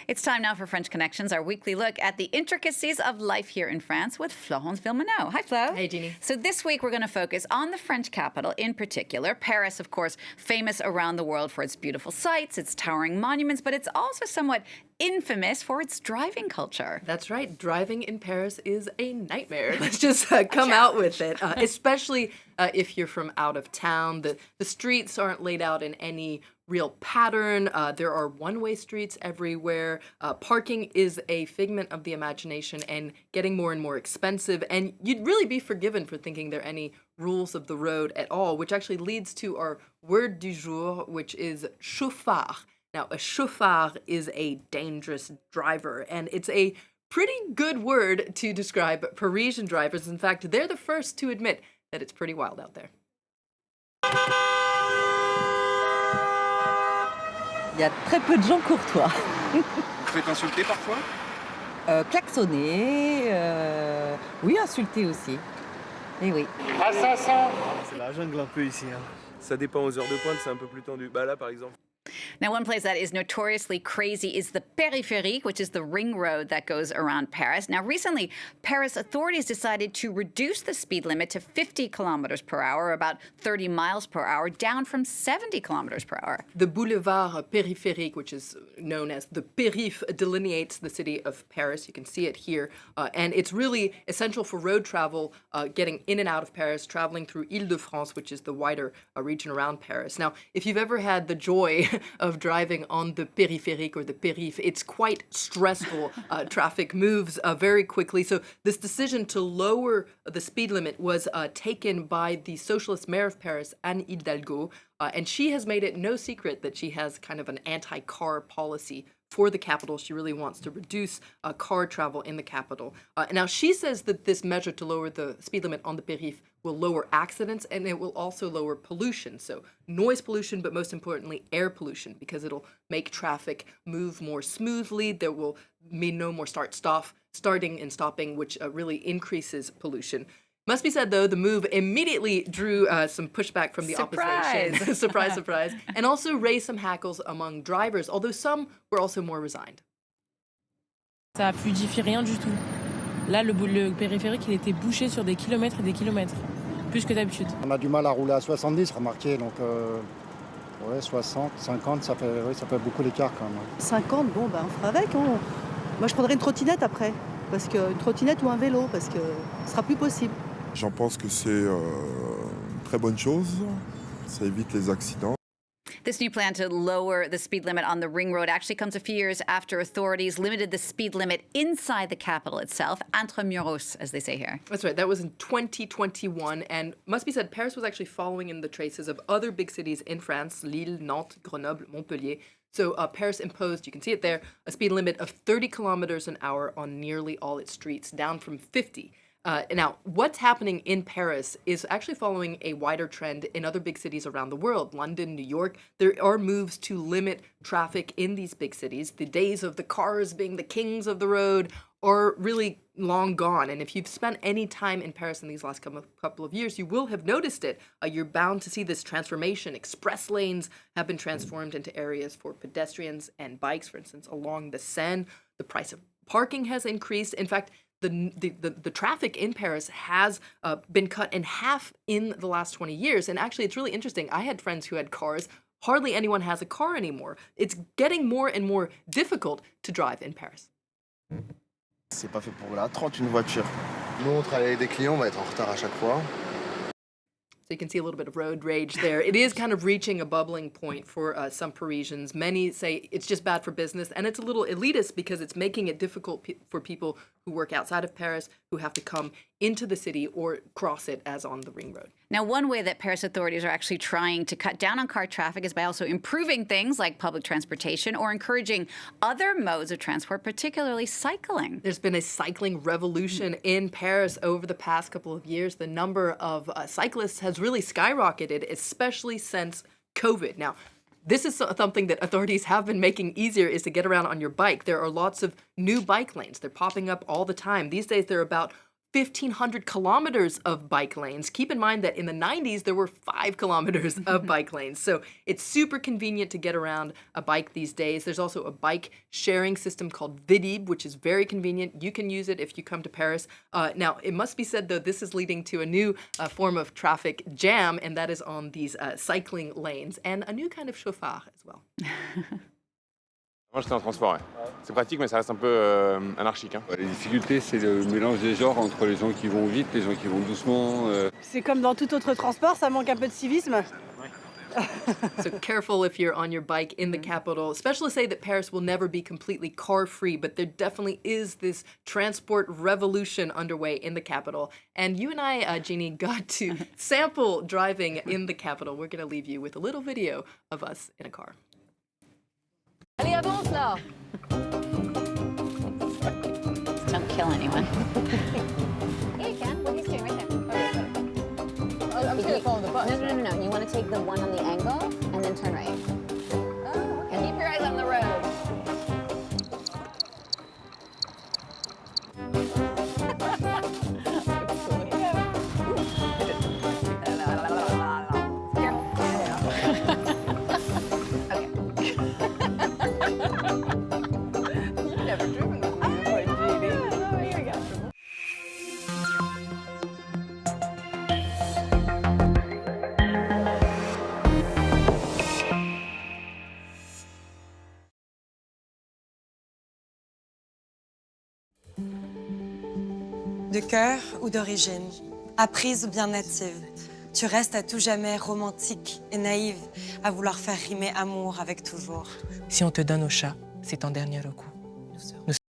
It's time now for French Connections, our weekly look at the intricacies of life here in France with Florence Villeminot. Hi, Flo. Hey, Jeannie. So this week we're going to focus on the French capital in particular. Paris, of course, famous around the world for its beautiful sights, its towering monuments, but it's also somewhat infamous for its driving culture. That's right. Driving in Paris is a nightmare. Let's just come out with it, especially if you're from out of town. The streets aren't laid out in any real pattern. There are one-way streets everywhere. Parking is a figment of the imagination and getting more and more expensive. And you'd really be forgiven for thinking there are any rules of the road at all, which actually leads to our word du jour, which is chauffard. Now, a chauffard is a dangerous driver, and it's a pretty good word to describe Parisian drivers. In fact, they're the first to admit that it's pretty wild out there. Il y a très peu de gens courtois. Vous faites insulter parfois? Klaxonner, oui, insulter aussi. Eh oui. À 500. C'est la jungle un peu ici. Ça dépend aux heures de pointe, c'est un peu plus tendu. Bah là, par exemple. Now, one place that is notoriously crazy is the périph, which is the ring road that goes around Paris. Now, recently, Paris authorities decided to reduce the speed limit to 50 kilometers per hour, about 30 miles per hour, down from 70 kilometers per hour. The boulevard périphérique, which is known as the périph, delineates the city of Paris. You can see it here. And it's really essential for road travel, getting in and out of Paris, traveling through Île-de-France, which is the wider region around Paris. Now, if you've ever had the joy of driving on the périphérique or the périph, it's quite stressful. Traffic moves very quickly. So this decision to lower the speed limit was taken by the socialist mayor of Paris, Anne Hidalgo, and she has made it no secret that she has kind of an anti-car policy for the capital. She really wants to reduce car travel in the capital. Now, she says that this measure to lower the speed limit on the périph will lower accidents, and it will also lower pollution. So noise pollution, but most importantly, air pollution, because it'll make traffic move more smoothly. There will be no more starting and stopping, which really increases pollution. Must be said, though, the move immediately drew some pushback from the opposition. Surprise, surprise. And also raised some hackles among drivers, although some were also more resigned. Ça fluidifie rien du tout. Là, le périphérique, il était bouché sur des kilomètres et des kilomètres, plus que d'habitude. On a du mal à rouler à 70, remarquez, donc ouais, 60, 50, ça fait beaucoup l'écart quand même. 50, bon, ben, on fera avec. Hein. Moi, je prendrai une trottinette après, parce que une trottinette ou un vélo, parce que ce sera plus possible. J'en pense que c'est une très bonne chose. Ça évite les accidents. This new plan to lower the speed limit on the ring road actually comes a few years after authorities limited the speed limit inside the capital itself, intramuros, as they say here. That's right. That was in 2021. And must be said, Paris was actually following in the traces of other big cities in France, Lille, Nantes, Grenoble, Montpellier. So Paris imposed, you can see it there, a speed limit of 30 kilometers an hour on nearly all its streets, down from 50. Now, what's happening in Paris is actually following a wider trend in other big cities around the world. London, New York, there are moves to limit traffic in these big cities. The days of the cars being the kings of the road are really long gone. And if you've spent any time in Paris in these last couple of years, you will have noticed it. You're bound to see this transformation. Express lanes have been transformed into areas for pedestrians and bikes, for instance, along the Seine. The price of parking has increased. In fact, the traffic in Paris has been cut in half in the last 20 years. And actually, it's really interesting. I had friends who had cars. Hardly anyone has a car anymore. It's getting more and more difficult to drive in Paris. C'est pas fait pour la 30 une voiture. Nous, on travaille avec des clients, on va être en retard à chaque fois. So you can see a little bit of road rage there. It is kind of reaching a bubbling point for some Parisians. Many say it's just bad for business, and it's a little elitist because it's making it difficult for people who work outside of Paris, who have to come into the city or cross it as on the ring road. Now, one way that Paris authorities are actually trying to cut down on car traffic is by also improving things like public transportation or encouraging other modes of transport, particularly cycling. There's been a cycling revolution in Paris over the past couple of years. The number of cyclists has really skyrocketed, especially since COVID. Now, this is something that authorities have been making easier, is to get around on your bike. There are lots of new bike lanes. They're popping up all the time. These days, there are about 1,500 kilometers of bike lanes. Keep in mind that in the 90s, there were 5 kilometers of bike lanes. So it's super convenient to get around a bike these days. There's also a bike sharing system called Vélib, which is very convenient. You can use it if you come to Paris. Now, it must be said, though, this is leading to a new form of traffic jam, and that is on these cycling lanes, and a new kind of chauffeur as well. Moi, j'étais en transport. Ouais. C'est pratique, mais ça reste un peu anarchique. Hein. Les difficultés, c'est le mélange des genres entre les gens qui vont vite, les gens qui vont doucement. C'est comme dans tout autre transport, ça manque un peu de civisme. So careful if you're on your bike in the capital. Specialists say that Paris will never be completely car-free, but there definitely is this transport revolution underway in the capital. And you and I, Jeannie, got to sample driving in the capital. We're going to leave you with a little video of us in a car. Allez, avance là! Don't kill anyone. Yeah, you can. What he's doing right there. I'm just going to follow the bus. No. You want to take the one on the angle and then turn right. Oh, okay. And keep your eyes on the road. De cœur ou d'origine, apprise ou bien native, tu restes à tout jamais romantique et naïve, à vouloir faire rimer amour avec toujours. Si on te donne au chat, c'est ton dernier recours.